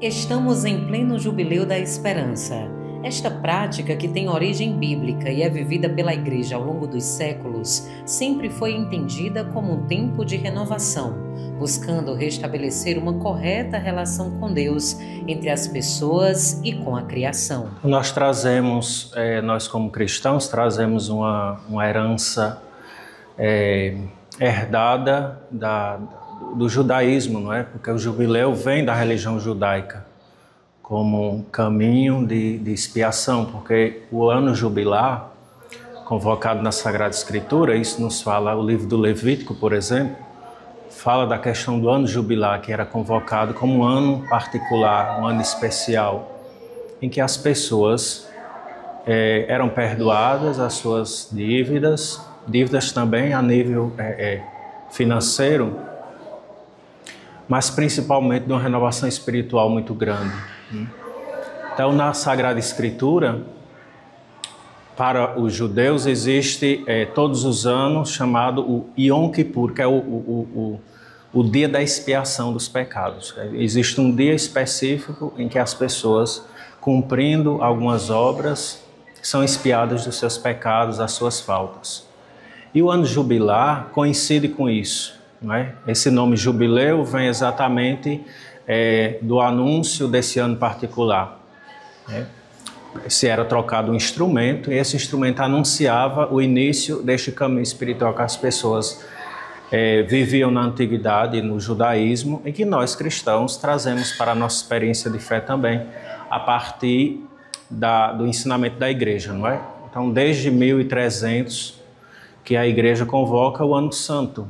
Estamos em pleno Jubileu da Esperança. Esta prática, que tem origem bíblica e é vivida pela Igreja ao longo dos séculos, sempre foi entendida como um tempo de renovação, buscando restabelecer uma correta relação com Deus entre as pessoas e com a criação. Nós trazemos, nós como cristãos, trazemos uma herança herdada do judaísmo, não é? Porque o jubileu vem da religião judaica como um caminho de expiação, porque o ano jubilar, convocado na Sagrada Escritura, isso nos fala o livro do Levítico, por exemplo, fala da questão do ano jubilar, que era convocado como um ano particular, um ano especial, em que as pessoas eram perdoadas as suas dívidas também a nível financeiro, mas principalmente de uma renovação espiritual muito grande. Então, na Sagrada Escritura, para os judeus, existe todos os anos chamado o Yom Kippur, que é o dia da expiação dos pecados. Existe um dia específico em que as pessoas, cumprindo algumas obras, são expiadas dos seus pecados, das suas faltas. E o ano jubilar coincide com isso, não é? Esse nome jubileu vem exatamente do anúncio desse ano particular. Se era trocado um instrumento, e esse instrumento anunciava o início deste caminho espiritual que as pessoas viviam na antiguidade, no judaísmo, e que nós cristãos trazemos para a nossa experiência de fé também, a partir do ensinamento da igreja, não é? Então, desde 1300, que a igreja convoca o Ano Santo,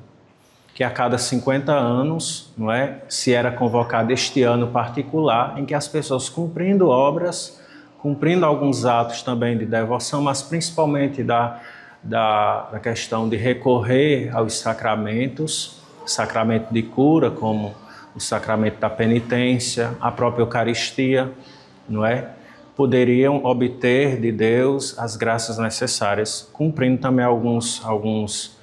que a cada 50 anos, não é, se era convocado este ano particular, em que as pessoas cumprindo obras, cumprindo alguns atos também de devoção, mas principalmente da questão de recorrer aos sacramentos, sacramento de cura, como o sacramento da penitência, a própria Eucaristia, não é? Poderiam obter de Deus as graças necessárias, cumprindo também alguns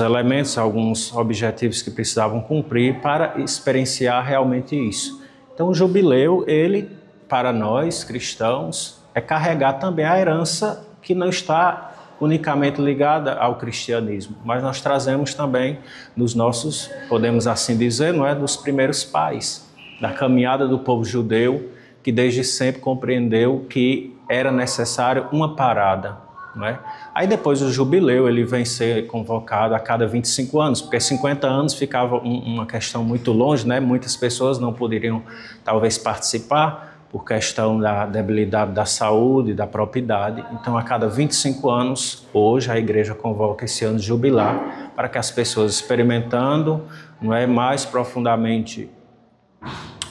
elementos, alguns objetivos que precisavam cumprir para experienciar realmente isso. Então, o jubileu, ele, para nós cristãos, é carregar também a herança que não está unicamente ligada ao cristianismo, mas nós trazemos também dos nossos, podemos assim dizer, não é, dos primeiros pais, da caminhada do povo judeu, que desde sempre compreendeu que era necessário uma parada, não é? Aí depois o jubileu, ele vem ser convocado a cada 25 anos, porque 50 anos ficava uma questão muito longe, né? Muitas pessoas não poderiam talvez participar por questão da debilidade da saúde, da própria idade. Então, a cada 25 anos, hoje a igreja convoca esse ano jubilar para que as pessoas, experimentando, não é, mais profundamente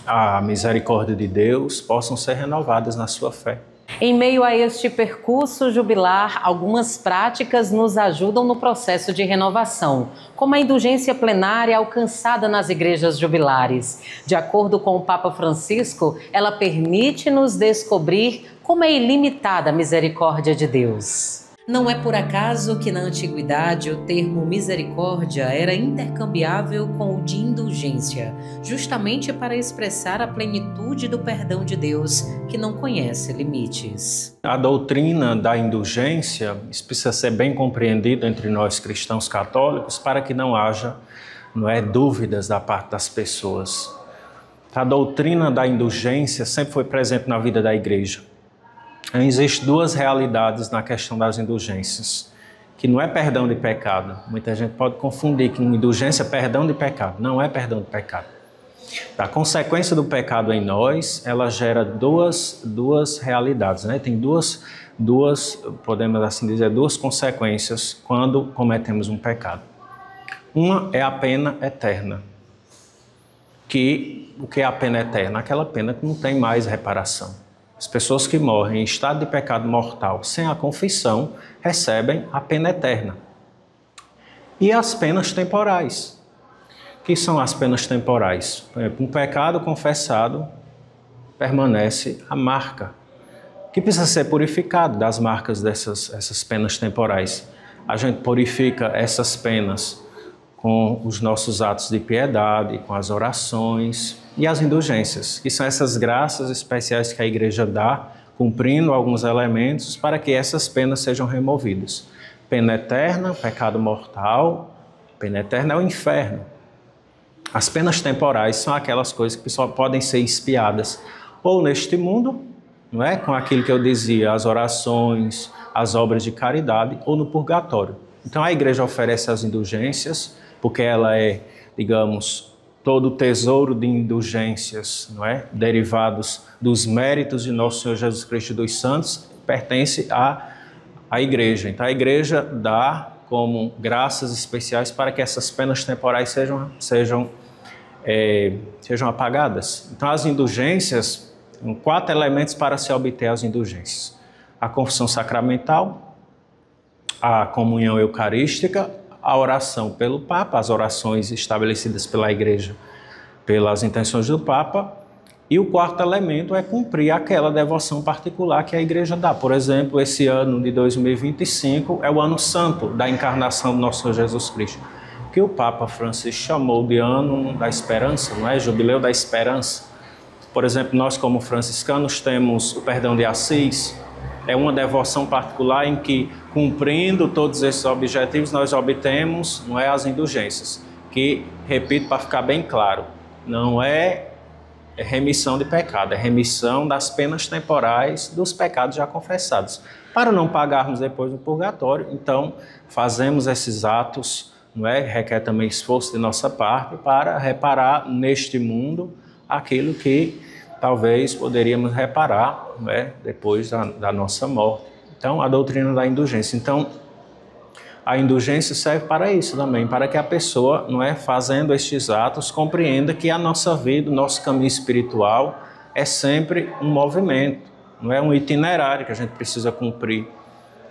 a misericórdia de Deus, possam ser renovadas na sua fé. Em meio a este percurso jubilar, algumas práticas nos ajudam no processo de renovação, como a indulgência plenária alcançada nas igrejas jubilares. De acordo com o Papa Francisco, ela permite-nos descobrir como é ilimitada a misericórdia de Deus. Não é por acaso que na antiguidade o termo misericórdia era intercambiável com o de indulgência, justamente para expressar a plenitude do perdão de Deus, que não conhece limites. A doutrina da indulgência precisa ser bem compreendida entre nós cristãos católicos para que não haja, dúvidas da parte das pessoas. A doutrina da indulgência sempre foi presente na vida da igreja. Existem duas realidades na questão das indulgências, que não é perdão de pecado. Muita gente pode confundir que indulgência é perdão de pecado. Não é perdão de pecado. A consequência do pecado em nós, ela gera duas realidades, né? Tem duas, podemos assim dizer, duas consequências quando cometemos um pecado. Uma é a pena eterna. O que é a pena eterna? Aquela pena que não tem mais reparação. As pessoas que morrem em estado de pecado mortal sem a confissão recebem a pena eterna. E as penas temporais. O que são as penas temporais? Por exemplo, um pecado confessado permanece a marca, que precisa ser purificado das marcas essas penas temporais. A gente purifica essas penas com os nossos atos de piedade, com as orações e as indulgências, que são essas graças especiais que a igreja dá, cumprindo alguns elementos para que essas penas sejam removidas. Pena eterna, pecado mortal, pena eterna é o inferno. As penas temporais são aquelas coisas que só podem ser expiadas ou neste mundo, não é? Com aquilo que eu dizia, as orações, as obras de caridade, ou no purgatório. Então a igreja oferece as indulgências, porque ela é, digamos, todo o tesouro de indulgências, não é? Derivados dos méritos de nosso Senhor Jesus Cristo e dos santos, pertence à igreja. Então a igreja dá como graças especiais para que essas penas temporais sejam apagadas. Então as indulgências, 4 elementos para se obter as indulgências: a confissão sacramental, a comunhão eucarística, a oração pelo Papa, as orações estabelecidas pela Igreja pelas intenções do Papa, e o 4º elemento é cumprir aquela devoção particular que a Igreja dá. Por exemplo, esse ano de 2025 é o ano santo da encarnação do nosso Senhor Jesus Cristo, que o Papa Francisco chamou de ano da esperança, não é? Jubileu da esperança. Por exemplo, nós como franciscanos temos o perdão de Assis, é uma devoção particular em que, cumprindo todos esses objetivos, nós obtemos, não é, as indulgências, que, repito, para ficar bem claro, não é remissão de pecado, é remissão das penas temporais dos pecados já confessados. Para não pagarmos depois no purgatório, então fazemos esses atos, não é? Requer também esforço de nossa parte para reparar neste mundo aquilo que talvez poderíamos reparar, não é? Depois da nossa morte. Então, a doutrina da indulgência. Então, a indulgência serve para isso também, para que a pessoa, não é, fazendo estes atos, compreenda que a nossa vida, o nosso caminho espiritual é sempre um movimento, não é um itinerário que a gente precisa cumprir.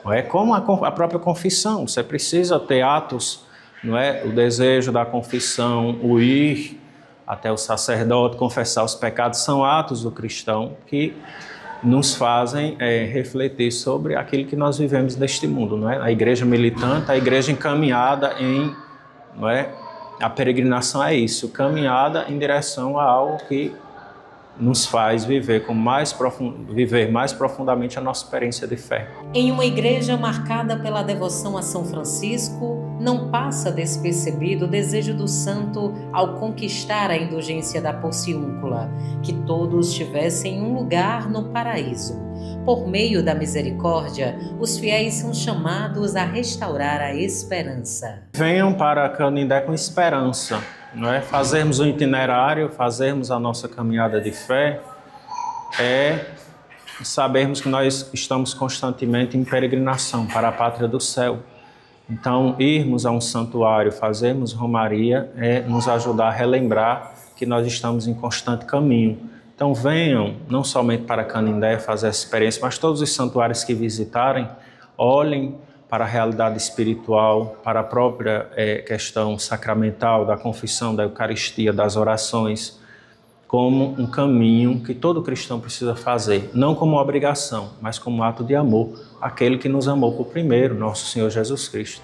Não é como a própria confissão, você precisa ter atos, não é, o desejo da confissão, o ir até o sacerdote, confessar os pecados, são atos do cristão que nos fazem refletir sobre aquilo que nós vivemos neste mundo, não é? A igreja militante, a igreja encaminhada não é? A peregrinação é isso, caminhada em direção a algo que nos faz viver mais profundamente a nossa experiência de fé. Em uma igreja marcada pela devoção a São Francisco, não passa despercebido o desejo do santo ao conquistar a indulgência da porciúncula, que todos tivessem um lugar no paraíso. Por meio da misericórdia, os fiéis são chamados a restaurar a esperança. Venham para Canindé com esperança, não é? Fazermos um itinerário, fazermos a nossa caminhada de fé, sabermos que nós estamos constantemente em peregrinação para a pátria do céu. Então, irmos a um santuário, fazermos romaria, é nos ajudar a relembrar que nós estamos em constante caminho. Então, venham não somente para Canindé fazer essa experiência, mas todos os santuários que visitarem, olhem para a realidade espiritual, para a própria questão sacramental, da confissão, da Eucaristia, das orações, como um caminho que todo cristão precisa fazer, não como obrigação, mas como ato de amor, aquele que nos amou por primeiro, nosso Senhor Jesus Cristo.